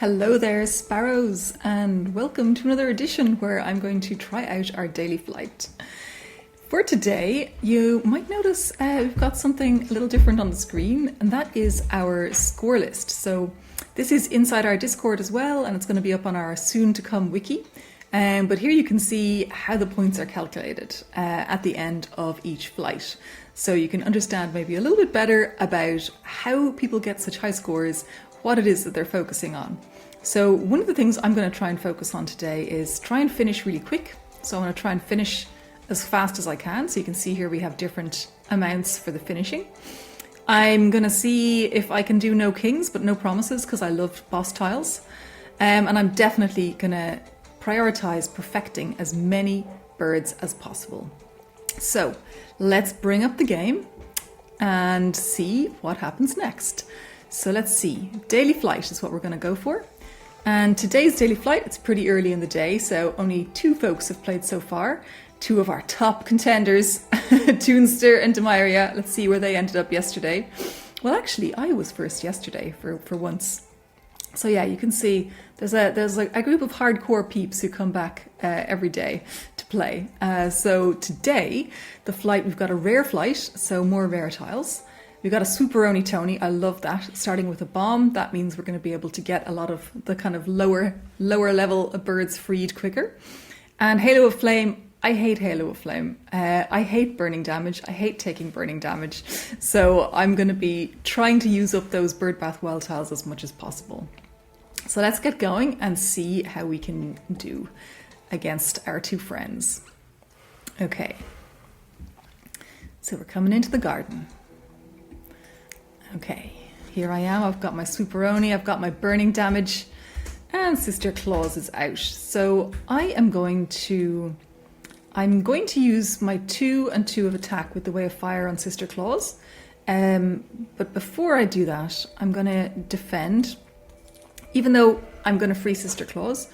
Hello there, sparrows, and welcome to another edition where I'm going to try out our daily flight. For today, you might notice we've got something a little different on the screen, and that is our score list. So this is inside our Discord as well, and it's going to be up on our soon-to-come wiki. But here you can see how the points are calculated at the end of each flight. So you can understand maybe a little bit better about how people get such high scores, what it is that they're focusing on. So one of the things I'm going to try and focus on today is try and finish really quick. So I'm going to try and finish as fast as I can. So you can see here we have different amounts for the finishing. I'm going to see if I can do no kings, but no promises, because I love boss tiles. And I'm definitely going to prioritize perfecting as many birds as possible. So let's bring up the game and see what happens next. So let's see, daily flight is what we're going to go for. And today's daily flight, it's pretty early in the day, so only 2 folks have played so far. 2 of our top contenders, Toonster and Demaria. Let's see where they ended up yesterday. Well, actually, I was first yesterday for once. So yeah, you can see there's a group of hardcore peeps who come back every day to play. So today, the flight, we've got a rare flight, so more rare tiles. We've got a Swooperoni Tony, I love that. Starting with a bomb, that means we're going to be able to get a lot of the kind of lower level birds freed quicker. And Halo of Flame, I hate Halo of Flame. I hate burning damage, I hate taking burning damage. So I'm going to be trying to use up those Birdbath well tiles as much as possible. So let's get going and see how we can do against our 2 friends. Okay, so we're coming into the garden. Okay, here I am. I've got my Swooperoni, I've got my burning damage, and Sister Claus is out. So I'm going to use my 2 and 2 of attack with the Way of Fire on Sister Claus. But before I do that, I'm going to defend. Even though I'm going to free Sister Claus,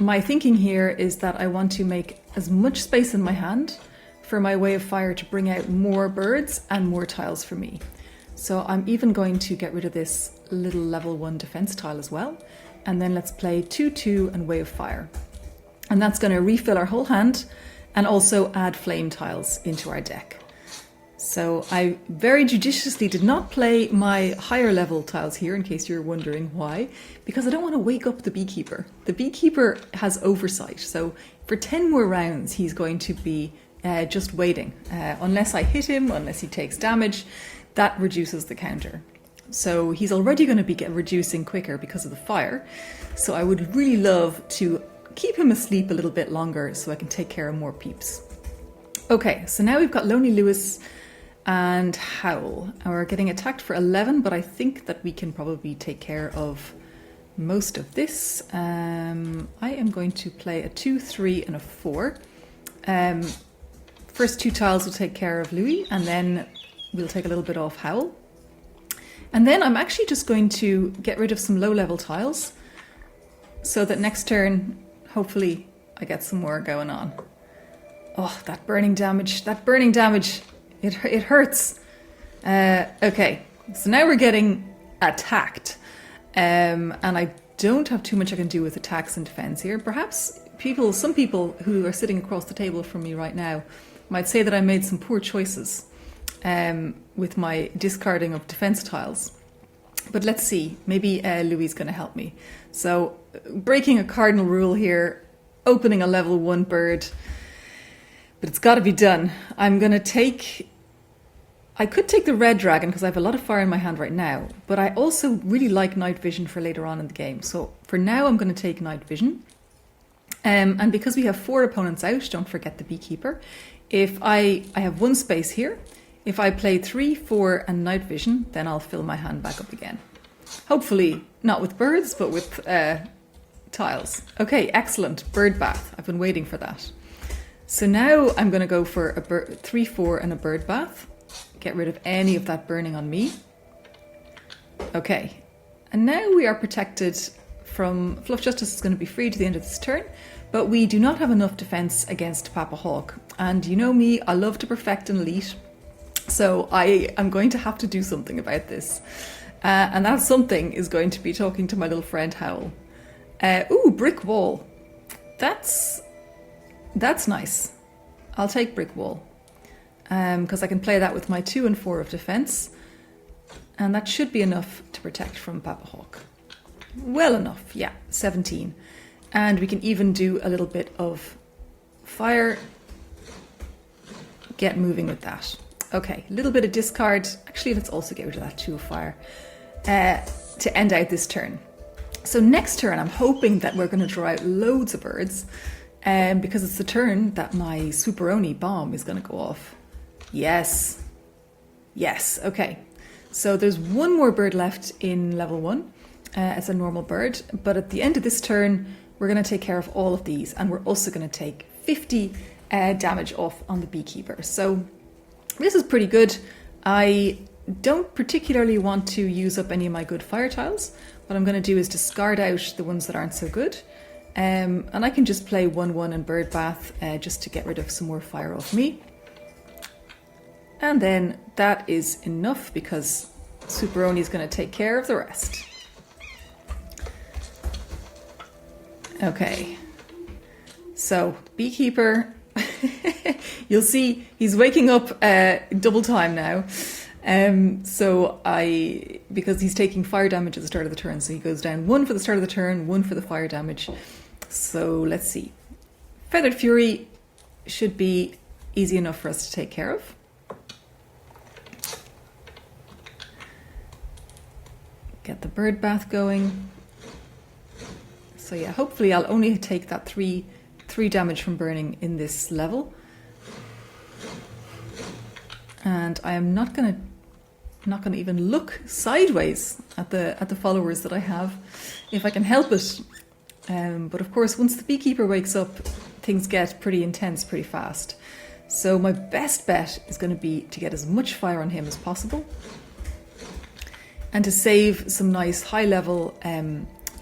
my thinking here is that I want to make as much space in my hand for my Way of Fire to bring out more birds and more tiles for me. So I'm even going to get rid of this little level 1 defense tile as well. And then let's play 2/2 and Way of Fire. And that's going to refill our whole hand and also add flame tiles into our deck. So I very judiciously did not play my higher level tiles here, in case you're wondering why, because I don't want to wake up the beekeeper. The beekeeper has oversight. So for 10 more rounds, he's going to be just waiting. Unless I hit him, unless he takes damage, that reduces the counter. So he's already going to be reducing quicker because of the fire. So I would really love to keep him asleep a little bit longer so I can take care of more peeps. Okay, so now we've got Lonely Lewis and Howl. And we're getting attacked for 11, but I think that we can probably take care of most of this. I am going to play a 2, 3 and a 4. First 2 tiles will take care of Louis, and then we'll take a little bit off Howl. And then I'm actually just going to get rid of some low-level tiles so that next turn, hopefully, I get some more going on. Oh, that burning damage, it hurts. Okay, so now we're getting attacked. And I don't have too much I can do with attacks and defense here. Perhaps some people who are sitting across the table from me right now might say that I made some poor choices with my discarding of defense tiles. But let's see, maybe Louis is going to help me. So breaking a cardinal rule here, opening a level 1 bird, but it's got to be done. I could take the red dragon because I have a lot of fire in my hand right now, but I also really like night vision for later on in the game. So for now, I'm going to take night vision. And because we have 4 opponents out, don't forget the beekeeper. If I have 1 space here, if I play 3, 4 and night vision, then I'll fill my hand back up again. Hopefully not with birds, but with tiles. Okay, excellent. Bird bath. I've been waiting for that. So now I'm going to go for a 3, 4 and a bird bath. Get rid of any of that burning on me. Okay, and now we are protected from... Fluff Justice is going to be free to the end of this turn, but we do not have enough defense against Papa Hawk. And you know me, I love to perfect an elite, so I am going to have to do something about this. And that something is going to be talking to my little friend Howl. Ooh, brick wall. That's nice. I'll take brick wall. Because I can play that with my 2 and 4 of defense. And that should be enough to protect from Papa Hawk. Well enough, yeah, 17. And we can even do a little bit of fire. Get moving with that. Okay, a little bit of discard. Actually, let's also get rid of that 2 of fire to end out this turn. So next turn, I'm hoping that we're going to draw out loads of birds because it's the turn that my Superoni bomb is going to go off. Yes. Yes, okay. So there's 1 more bird left in level 1 as a normal bird. But at the end of this turn, we're going to take care of all of these. And we're also going to take 50 damage off on the beekeeper. So this is pretty good. I don't particularly want to use up any of my good fire tiles. What I'm going to do is discard out the ones that aren't so good. And I can just play 1/1 and bird bath just to get rid of some more fire off me. And then that is enough because Superoni is going to take care of the rest. Okay. So, beekeeper, you'll see he's waking up double time now. Because he's taking fire damage at the start of the turn, so he goes down 1 for the start of the turn, 1 for the fire damage. So let's see. Feathered Fury should be easy enough for us to take care of. Get the bird bath going. So yeah, hopefully I'll only take that 3 damage from burning in this level. And I am not going to even look sideways at the followers that I have, if I can help it. But of course, once the beekeeper wakes up, things get pretty intense pretty fast. So my best bet is going to be to get as much fire on him as possible, and to save some nice high-level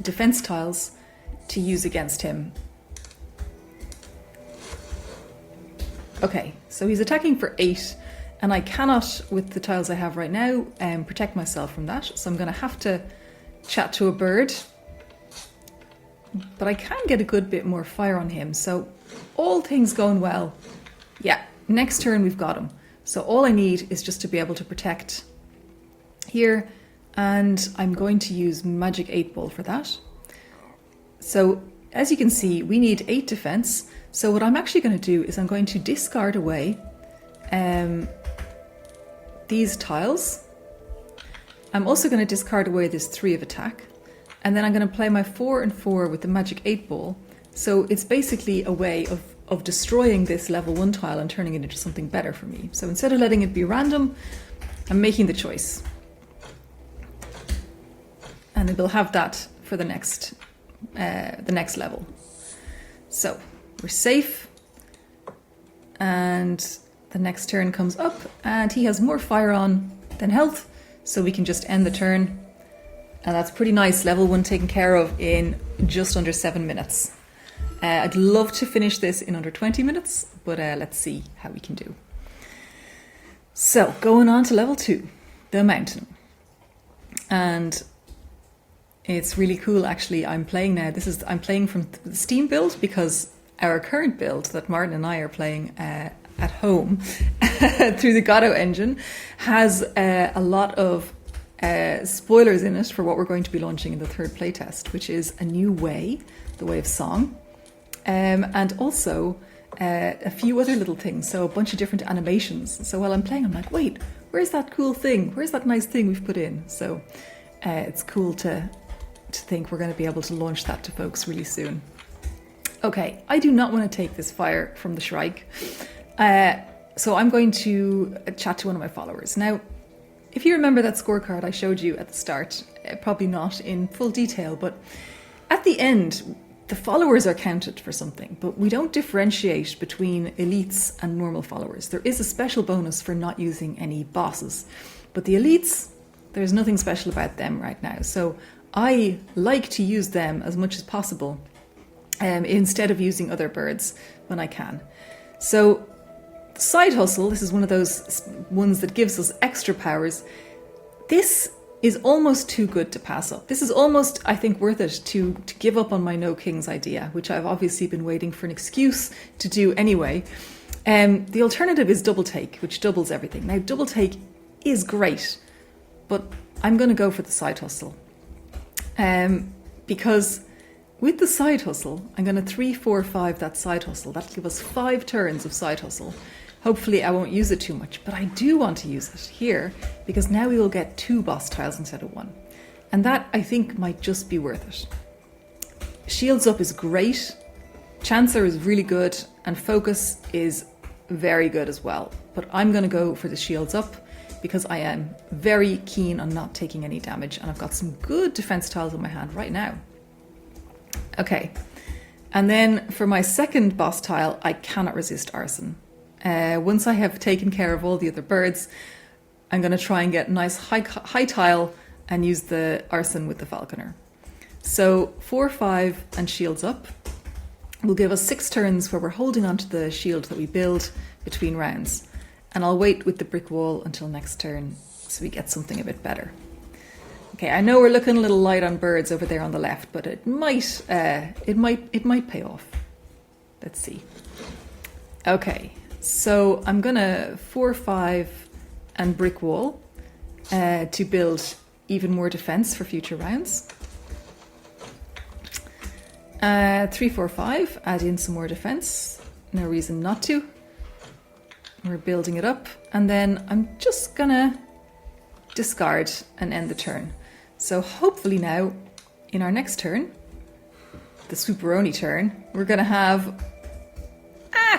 defense tiles to use against him. Okay, so he's attacking for 8. And I cannot, with the tiles I have right now, protect myself from that. So I'm going to have to chat to a bird. But I can get a good bit more fire on him. So all things going well. Yeah, next turn we've got him. So all I need is just to be able to protect here. And I'm going to use Magic 8 Ball for that. So as you can see, we need 8 defense. So what I'm actually going to do is I'm going to discard away these tiles. I'm also going to discard away this 3 of attack, and then I'm going to play my 4 and 4 with the Magic 8 Ball. So it's basically a way of destroying this level 1 tile and turning it into something better for me. So instead of letting it be random, I'm making the choice. And it will have that for the next level. So we're safe, and the next turn comes up, and he has more fire on than health, so we can just end the turn. And that's pretty nice. Level 1 taken care of in just under 7 minutes. I'd love to finish this in under 20 minutes, but let's see how we can do. So, going on to level 2, the mountain. And it's really cool, actually. I'm playing now. I'm playing from the Steam build, because our current build that Martin and I are playing at home through the Godot engine has a lot of spoilers in it for what we're going to be launching in the 3rd playtest, which is a new way, the way of song, and also a few other little things, so a bunch of different animations. So while I'm playing, I'm like, wait, where's that cool thing? Where's that nice thing we've put in? So it's cool to think we're going to be able to launch that to folks really soon. Okay, I do not want to take this fire from the Shrike. So I'm going to chat to one of my followers. Now, if you remember that scorecard I showed you at the start, probably not in full detail, but at the end, the followers are counted for something, but we don't differentiate between elites and normal followers. There is a special bonus for not using any bosses, but the elites, there's nothing special about them right now. So I like to use them as much as possible instead of using other birds when I can. So Side Hustle, this is one of those ones that gives us extra powers. This is almost too good to pass up. This is almost, I think, worth it to give up on my no kings idea, which I've obviously been waiting for an excuse to do anyway. The alternative is double take, which doubles everything. Now, double take is great, but I'm going to go for the side hustle. Because with the side hustle, I'm going to 3, 4, 5 that side hustle. That'll give us 5 turns of side hustle. Hopefully I won't use it too much, but I do want to use it here because now we will get 2 boss tiles instead of 1. And that, I think, might just be worth it. Shields up is great, Chancellor is really good, and Focus is very good as well. But I'm going to go for the shields up because I am very keen on not taking any damage, and I've got some good defense tiles in my hand right now. Okay, and then for my second boss tile, I cannot resist Arson. Once I have taken care of all the other birds, I'm going to try and get a nice high tile and use the Arson with the Falconer. So 4, 5 and shields up will give us 6 turns where we're holding onto the shield that we build between rounds. And I'll wait with the brick wall until next turn so we get something a bit better. Okay, I know we're looking a little light on birds over there on the left, but it might pay off. Let's see. Okay. So I'm going to 4, 5 and brick wall to build even more defense for future rounds. 3, 4, 5, add in some more defense. No reason not to. We're building it up. And then I'm just going to discard and end the turn. So hopefully now, in our next turn, the Swooperoni turn, we're going to have...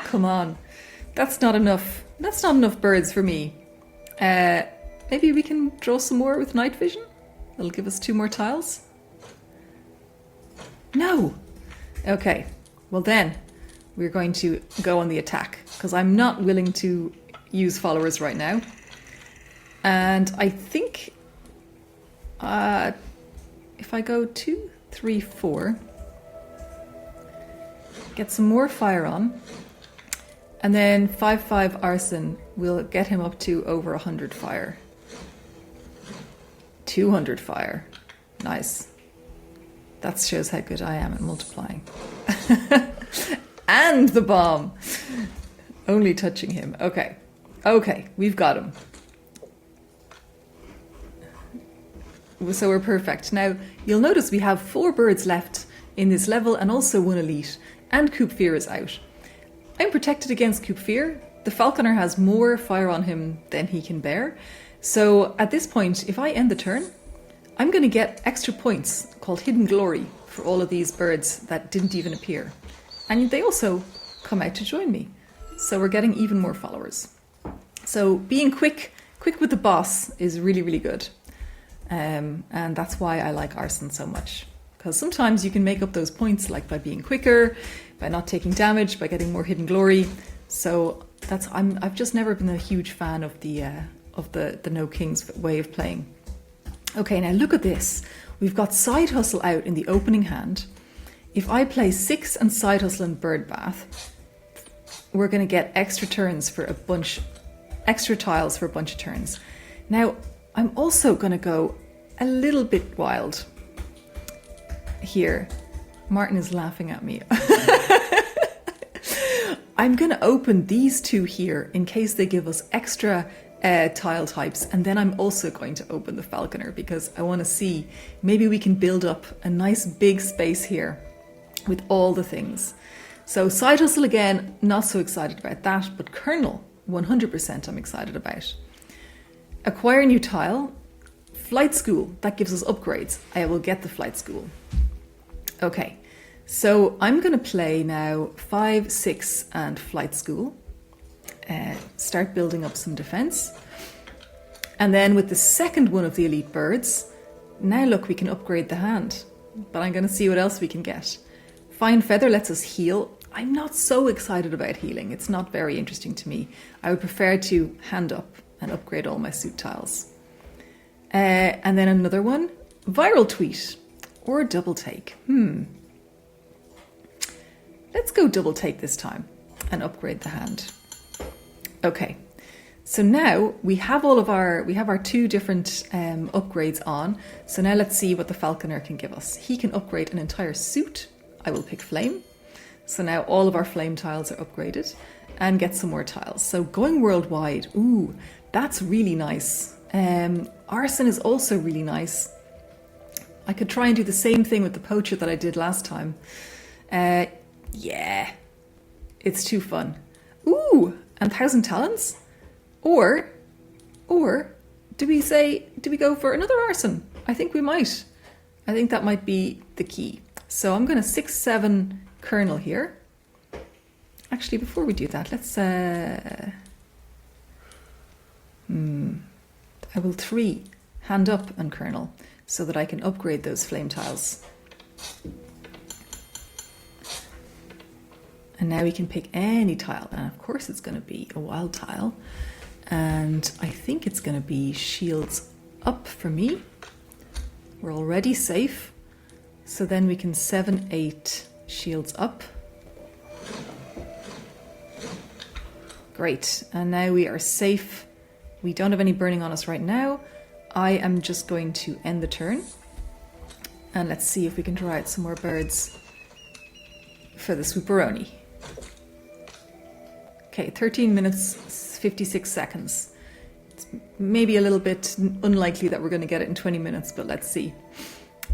come on. That's not enough. That's not enough birds for me. Maybe we can draw some more with night vision? That'll give us 2 more tiles. No! Okay, well then, we're going to go on the attack, because I'm not willing to use followers right now. And I think if I go 2, 3, 4, get some more fire on, and then 5, 5 Arson will get him up to over 100 fire. 200 fire. Nice. That shows how good I am at multiplying. And the bomb. Only touching him. Okay. Okay, we've got him. So we're perfect. Now, you'll notice we have 4 birds left in this level and also 1 elite. And Coop Fear is out. I'm protected against Coop Fear. The Falconer has more fire on him than he can bear. So at this point, if I end the turn, I'm going to get extra points called Hidden Glory for all of these birds that didn't even appear. And they also come out to join me. So we're getting even more followers. So being quick with the boss is really, really good. And that's why I like Arson so much. Because sometimes you can make up those points like by being quicker, by not taking damage, by getting more Hidden Glory. So I've just never been a huge fan of the No Kings way of playing. Okay, now look at this. We've got Side Hustle out in the opening hand. If I play 6 and Side Hustle and Bird Bath, we're going to get extra turns for extra tiles for a bunch of turns. Now, I'm also going to go a little bit wild here. Martin is laughing at me. I'm going to open these 2 here in case they give us extra tile types, and then I'm also going to open the Falconer because I want to see maybe we can build up a nice big space here with all the things. So Side Hustle again, not so excited about that, but Kernel 100% I'm excited about. Acquire new tile. Flight School, that gives us upgrades. I will get the Flight School. Okay, so I'm going to play now 5, 6 and Flight School. Start building up some defense. And then with the second one of the elite birds, now look, we can upgrade the hand. But I'm going to see what else we can get. Fine Feather lets us heal. I'm not so excited about healing. It's not very interesting to me. I would prefer to hand up and upgrade all my suit tiles. And then another one, Viral Tweet or Double Take. Let's go Double Take this time and upgrade the hand. Okay, So now we have our two different upgrades on. So now let's see what the falconer can give us. He can upgrade an entire suit. I will pick flame. So now all of our flame tiles are upgraded, and get some more tiles. So going worldwide, ooh, that's really nice. Arson is also really nice. I could try and do the same thing with the poacher that I did last time. Yeah, it's too fun. Ooh, and 1,000 talents? Or do we go for another arson? I think we might. I think that might be the key. So I'm going to 6-7 Colonel here. Actually, before we do that, let's I will 3 hand up and Colonel so that I can upgrade those flame tiles. And now we can pick any tile, and of course it's going to be a wild tile, and I think it's going to be shields up for me. We're already safe, so then we can 7-8 shields up. Great, and now we are safe. We don't have any burning on us right now. I am just going to end the turn, and let's see if we can draw out some more birds for the Swooperoni. Okay, 13 minutes, 56 seconds. It's maybe a little bit unlikely that we're going to get it in 20 minutes, but let's see.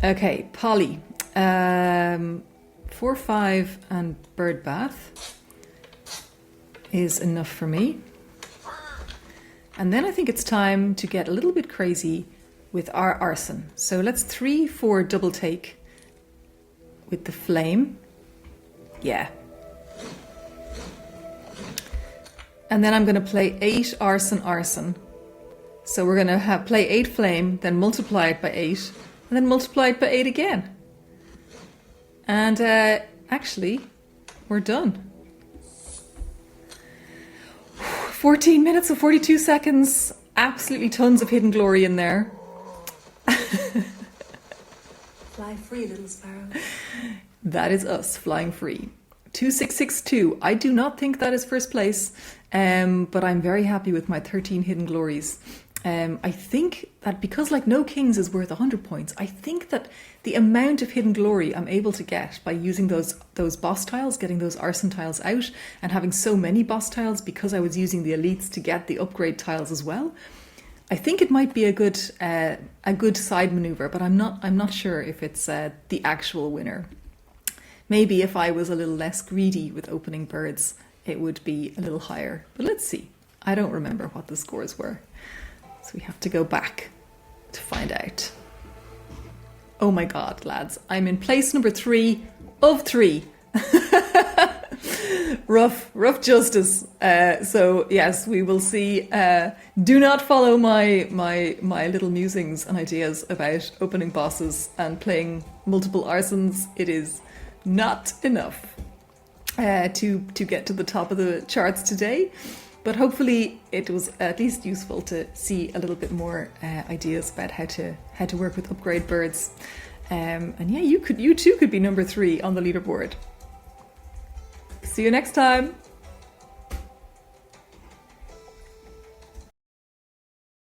Okay, Polly. 4-5 and bird bath is enough for me. And then I think it's time to get a little bit crazy with our arson. So let's 3-4 double take with the flame. Yeah. And then I'm going to play 8 arson. So we're going to play 8 flame, then multiply it by 8, and then multiply it by 8 again. And actually, we're done. 14 minutes and 42 seconds. Absolutely tons of hidden glory in there. Fly free, little sparrow. That is us flying free. 2662. I do not think that is first place, but I'm very happy with my 13 hidden glories. I think that because like no kings is worth 100 points, I think that the amount of hidden glory I'm able to get by using those boss tiles, getting those arson tiles out, and having so many boss tiles because I was using the elites to get the upgrade tiles as well, I think it might be a good side maneuver, but I'm not sure if it's the actual winner. Maybe if I was a little less greedy with opening birds, it would be a little higher. But let's see. I don't remember what the scores were. So we have to go back to find out. Oh my God, lads. I'm in place number 3 of 3. rough justice. So yes, we will see. Do not follow my little musings and ideas about opening bosses and playing multiple arsons. It is not enough to get to the top of the charts today, but hopefully it was at least useful to see a little bit more ideas about how to work with upgrade birds. And yeah, you too could be number 3 on the leaderboard. See you next time.